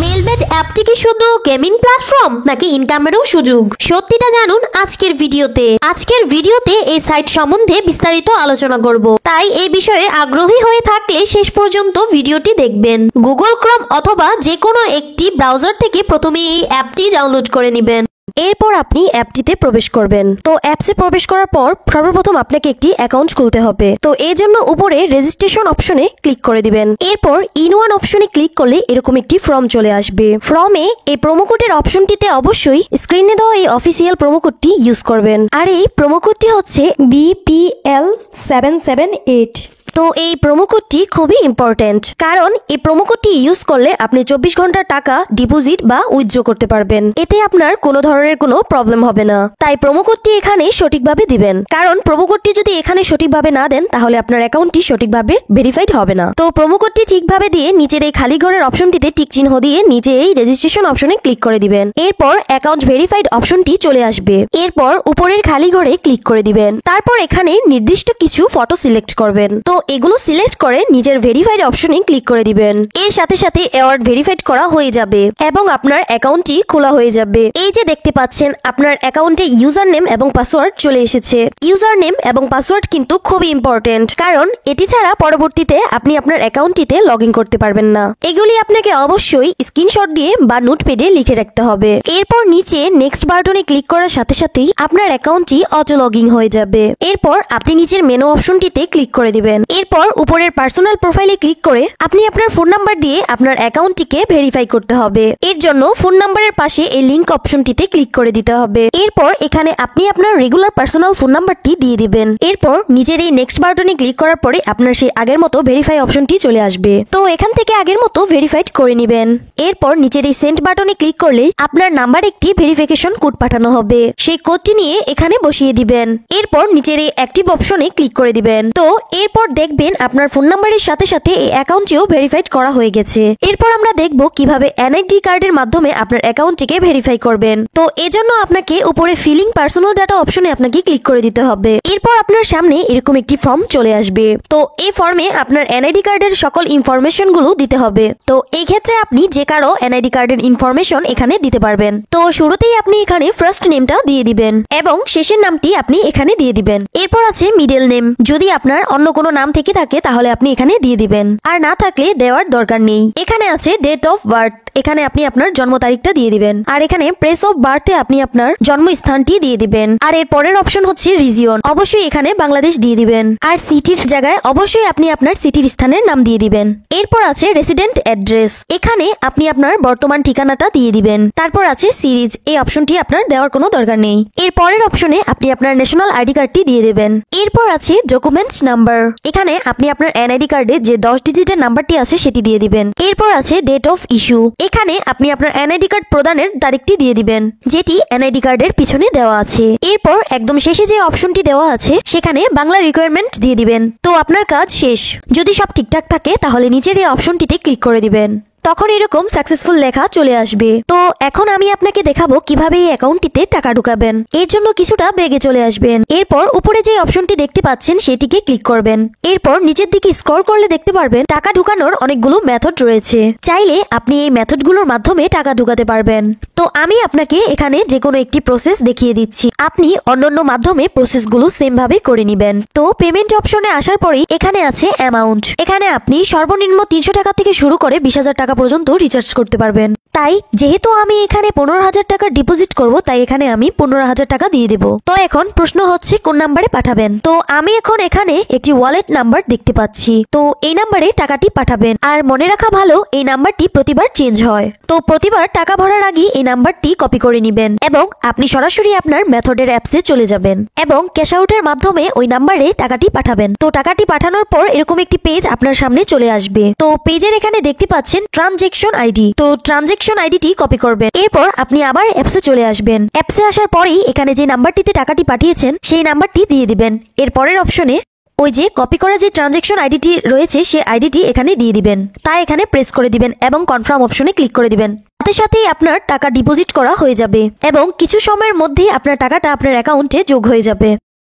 Melbet অ্যাপটি কি শুধু গেমিং প্ল্যাটফর্ম নাকি ইনকামেরও সুযোগ? সত্যিটা জানুন আজকের ভিডিওতে এই সাইট সম্বন্ধে বিস্তারিত আলোচনা করব। তাই এই বিষয়ে আগ্রহী হয়ে থাকলে শেষ পর্যন্ত ভিডিওটি দেখবেন। গুগল ক্রোম অথবা যে কোনো একটি ব্রাউজার থেকে প্রথমে এই অ্যাপটি ডাউনলোড করে নেবেন। এরপর আপনি অ্যাপটিতে প্রবেশ করবেন। তো অ্যাপসে প্রবেশ করার পর সর্বপ্রথম আপনাকে একটি অ্যাকাউন্ট খুলতে হবে। তো এই জন্য উপরে রেজিস্ট্রেশন অপশনে ক্লিক করে দিবেন। এরপর ইন-ওয়ান অপশনে ক্লিক করলে এরকম একটি ফর্ম চলে আসবে। ফর্মে এই প্রোমো কোডের অপশনটিতে অবশ্যই স্ক্রিনে দেওয়া এই অফিসিয়াল প্রোমো কোডটি ইউজ করবেন। আর এই প্রোমো কোডটি হচ্ছে BPL778। তো এই প্রোমো কোডটি খুবই ইম্পর্টেন্ট, কারণ এই প্রোমো কোডটি ইউজ করলে আপনি 24 ঘন্টার টাকা ডিপোজিট বা উইথড্র করতে পারবেন। এতে আপনার কোনো ধরনের কোনো প্রবলেম হবে না। তাই প্রোমো কোডটি এখানে সঠিকভাবে দিবেন, কারণ প্রোমো কোডটি যদি এখানে সঠিকভাবে না দেন তাহলে আপনার অ্যাকাউন্টটি সঠিকভাবে ভেরিফাইড হবে না। তো প্রোমো কোডটি ঠিকভাবে দিয়ে নিচের এই খালি ঘরের অপশনটিতে টিক চিহ্ন দিয়ে নিচে এই রেজিস্ট্রেশন অপশনে ক্লিক করে দিবেন। এরপর অ্যাকাউন্ট ভেরিফাইড অপশনটি চলে আসবে। এরপর উপরের খালি ঘরে ক্লিক করে দিবেন। তারপর এখানে নির্দিষ্ট কিছু ফটো সিলেক্ট করবেন। তো এগুলো সিলেক্ট করে নিজের ভেরিফাইড অপশনে ক্লিক করে দিবেন। এর সাথে সাথে অ্যাওয়ার্ড ভেরিফাইড করা হয়ে যাবে এবং আপনার অ্যাকাউন্টটি খোলা হয়ে যাবে। এই যে দেখতে পাচ্ছেন আপনার অ্যাকাউন্টে ইউজার নেম এবং পাসওয়ার্ড চলে এসেছে। ইউজার নেম এবং পাসওয়ার্ড কিন্তু খুবই ইম্পর্টেন্ট, কারণ এটি ছাড়া পরবর্তীতে আপনি আপনার অ্যাকাউন্টটিতে লগ ইন করতে পারবেন না। এগুলি আপনাকে অবশ্যই স্ক্রিনশট দিয়ে বা নোটপ্যাডে লিখে রাখতে হবে। এরপর নিচে নেক্সট বাটনে ক্লিক করার সাথে সাথেই আপনার অ্যাকাউন্টটি অটো লগইন হয়ে যাবে। এরপর আপনি নিচের মেনু অপশনটিতে ক্লিক করে দিবেন। এরপর উপরের পার্সোনাল প্রোফাইলে ক্লিক করে আপনি আপনার ফোন নাম্বার দিয়ে আপনার অ্যাকাউন্টটিকে ভেরিফাই করতে হবে। এর জন্য ফোন নাম্বারের পাশে এই লিংক অপশনটিতে ক্লিক করে দিতে হবে। এরপর এখানে আপনি আপনার রেগুলার পার্সোনাল ফোন নাম্বারটি দিয়ে দিবেন। এরপর নিজের এই নেক্সট বাটনে ক্লিক করার পরে আপনার সেই আগের মতো ভেরিফাই অপশনটি চলে আসবে। তো এখান থেকে আগের মতো ভেরিফাইড করে নেবেন। এরপর নিচের এই সেন্ড বাটনে ক্লিক করলে আপনার নাম্বার একটি ভেরিফিকেশন কোড পাঠানো হবে। সেই কোডটি নিয়ে এখানে বসিয়ে দিবেন। এরপর নিচের এই অ্যাক্টিভ অপশনে ক্লিক করে দিবেন। তো এরপর দেখবেন আপনার ফোন নাম্বারের সাথে সাথে এই অ্যাকাউন্টটিও ভেরিফাইড করা হয়ে গেছে। এরপর আমরা দেখব কিভাবে এনআইডি কার্ডের মাধ্যমে আপনার অ্যাকাউন্টটিকে ভেরিফাই করবেন। তো এজন্য আপনাকে উপরে ফিলিং পার্সোনাল ডাটা অপশনে আপনাকে ক্লিক করে দিতে হবে। এরপর আপনার সামনে এরকম একটি ফর্ম চলে আসবে। তো এই ফর্মে আপনার এনআইডি কার্ডের সকল ইনফরমেশন গুলো দিতে হবে। তো এই ক্ষেত্রে আপনি যে কারো এনআইডি কার্ডের ইনফরমেশন এখানে দিতে পারবেন। তো শুরুতেই আপনি এখানে ফার্স্ট নেমটা দিয়ে দিবেন এবং শেষের নামটি আপনি এখানে দিয়ে দিবেন। এরপর আছে মিডল নেম। যদি আপনার অন্য কোনো নাম থেকে থাকে তাহলে আপনি এখানে দিয়ে দিবেন, আর না থাকলে দেওয়ার দরকার নেই। এখানে আছে ডেট অফ বার্থ। এখানে আপনি আপনার জন্ম তারিখটা দিয়ে দিবেন। আর এখানে প্লেস অফ বার্থে আপনি আপনার জন্মস্থানটি দিয়ে দিবেন। আর এর পরের অপশন হচ্ছে রিজিয়ন। অবশ্যই এখানে বাংলাদেশ দিয়ে দিবেন। আর সিটির জায়গায় অবশ্যই আপনি আপনার সিটির স্থানের নাম দিয়ে দিবেন। এরপর আছে রেসিডেন্ট অ্যাড্রেস। এখানে আপনি আপনার বর্তমান ঠিকানাটা দিয়ে দিবেন। তারপর আছে সিরিজ। এই অপশনটি আপনার দেওয়ার কোনো দরকার নেই। এর পরের অপশনে আপনি আপনার ন্যাশনাল আইডি কার্ডটি দিয়ে দেবেন। এরপর আছে ডকুমেন্টস নাম্বার। এখানে আপনি আপনার এনআইডি কার্ডে যে 10 ডিজিটের নাম্বারটি আছে সেটি দিয়ে দিবেন। এরপর আছে ডেট অফ ইস্যু। এখানে আপনি আপনার এনআইডি কার্ড প্রদানের তারিখটি দিয়ে দিবেন, যেটি এনআইডি কার্ডের পিছনে দেওয়া আছে। এরপর একদম শেষে যে অপশনটি দেওয়া আছে সেখানে বাংলা রিকোয়ারমেন্ট দিয়ে দিবেন। তো আপনার কাজ শেষ। যদি সব ঠিকঠাক থাকে তাহলে নিচের এই অপশনটিতে ক্লিক করে দিবেন। তখন এরকম সাকসেসফুল লেখা চলে আসবে। তো এখন আমি আপনাকে দেখাবো কিভাবে এই অ্যাকাউন্টটিতে টাকা ঢুকাবেন। এর জন্য কিছুটা বেগে চলে আসবেন। এরপর উপরে যে অপশনটি দেখতে পাচ্ছেন সেটিকে ক্লিক করবেন। এরপর নিচের দিকে স্ক্রল করলে দেখতে পারবেন টাকা ঢুকানোর অনেকগুলো মেথড রয়েছে। চাইলে আপনি এই মেথডগুলোর মাধ্যমে টাকা ঢুকাতে পারবেন। তো আমি আপনাকে এখানে যে কোনো একটি প্রসেস দেখিয়ে দিচ্ছি। আপনি অন্যান্য মাধ্যমে প্রসেসগুলো সেম ভাবে করে নেবেন। তো পেমেন্ট অপশনে আসার পরেই এখানে আছে অ্যামাউন্ট। এখানে আপনি সর্বনিম্ন 300 টাকা থেকে শুরু করে 20,000 টাকা পর্যন্ত রিচার্জ করতে পারবেন। তাই যেহেতু আমি এখানে 15,000 টাকা ডিপোজিট করব, তাই এখানে আমি 15,000 টাকা দিয়ে দেব। তো এখন প্রশ্ন হচ্ছে কোন নাম্বারে পাঠাবেন। তো আমি এখন এখানে একটি ওয়ালেট নাম্বার দেখতে পাচ্ছি। তো এই নাম্বারে টাকাটি পাঠাবেন। আর মনে রাখা ভালো, এই নাম্বারটি প্রতিবার চেঞ্জ হয়। তো প্রতিবার টাকা ভরার আগে এই নাম্বারটি কপি করে নেবেন এবং আপনি সরাসরি আপনার মেথডের অ্যাপসে চলে যাবেন এবং ক্যাশ আউটের মাধ্যমে ওই নাম্বারে টাকাটি পাঠাবেন। তো টাকাটি পাঠানোর পর এরকম একটি পেজ আপনার সামনে চলে আসবে। তো পেজের এখানে দেখতে পাচ্ছেন ট্রানজেকশন আইডি। তো ট্রানজেকশন আইডিটি কপি করবেন। এরপর আপনি আবার অ্যাপসে চলে আসবেন। অ্যাপসে আসার পরেই এখানে যে নাম্বারটিতে টাকাটি পাঠিয়েছেন সেই নাম্বারটি দিয়ে দিবেন। এর পরের অপশনে ওই যে কপি করা যে ট্রানজেকশন আইডিটি রয়েছে সেই আইডিটি এখানে দিয়ে দিবেন। তাই এখানে প্রেস করে দিবেন এবং কনফার্ম অপশনে ক্লিক করে দিবেন। সাথে সাথেই আপনার টাকা ডিপোজিট করা হয়ে যাবে এবং কিছু সময়ের মধ্যেই আপনার টাকাটা আপনার অ্যাকাউন্টে যোগ হয়ে যাবে।